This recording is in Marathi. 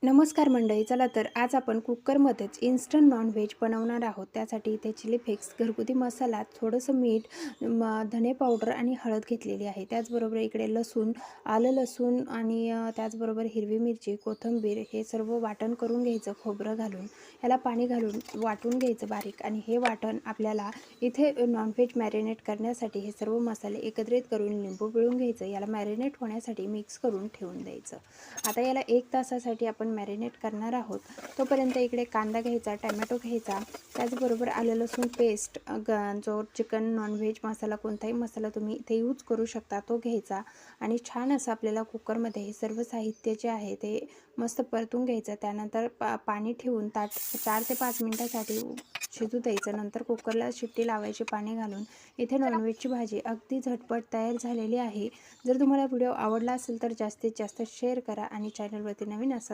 नमस्कार मंडळी, चला तर आज आपण कुकरमध्येच इन्स्टंट नॉनव्हेज बनवणार आहोत. त्यासाठी इथे चिली फ्लेक्स, घरगुती मसाला, थोडंसं मीठ, धने पावडर आणि हळद घेतलेली आहे. त्याचबरोबर इकडे लसूण, आलं लसूण आणि त्याचबरोबर हिरवी मिरची, कोथिंबीर हे सर्व वाटण करून घ्यायचं. खोबरं घालून याला पाणी घालून वाटून घ्यायचं बारीक. आणि हे वाटण आपल्याला इथे नॉनव्हेज मॅरिनेट करण्यासाठी हे सर्व मसाले एकत्रित करून लिंबू पिळून घ्यायचं. याला मॅरिनेट होण्यासाठी मिक्स करून ठेवून द्यायचं. आता याला 1 तासासाठी आपण मॅरिनेट करणार आहोत. तोपर्यंत इकडे कांदा घ्यायचा, टमॅटो घ्यायचा, त्याचबरोबर आलं लसूण पेस्ट, जो चिकन नॉनव्हेज मसाला कोणताही मसाला तुम्ही इथे यूज करू शकता तो घ्यायचा. आणि छान असं आपल्याला कुकरमध्ये हे सर्व साहित्य जे आहे ते मस्त परतून घ्यायचं. त्यानंतर पाणी ठेवून 4 ते 5 मिनटासाठी शिजू द्यायचं. नंतर कुकरला शिट्टी लावायची पाणी घालून. इथे नॉनव्हेजची भाजी अगदी झटपट तयार झालेली आहे. जर तुम्हाला व्हिडिओ आवडला असेल तर जास्तीत जास्त शेअर करा आणि चॅनलवरती नवीन असाल